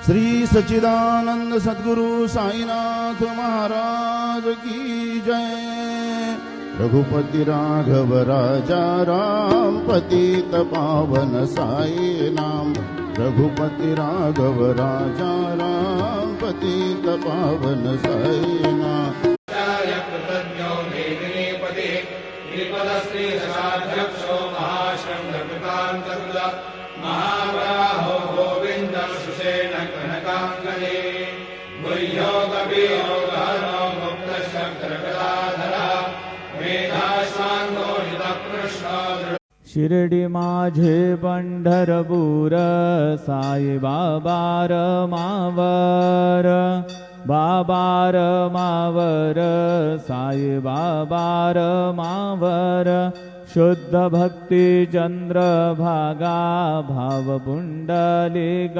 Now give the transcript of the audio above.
श्री सच्चिदानंद सद्गुरु साईनाथ महाराज की जय। रघुपति राघव राजा राम पतित पावन साई नाम। रघुपति राघव राजा राम पतित पावन साई नाम। महाबाहो गोविंद सुषेण कनकांगने गुह्यो कवियो गहनो गुप्त शंकर कलाधरा मेधाश्वांतो कृष्ण। शिर्डी माझे पंढरपूर साई बाबार मावर। बाबार मावर साई बाबार मावर। शुद्ध भक्ति चंद्र भागा भाव पुंडलिक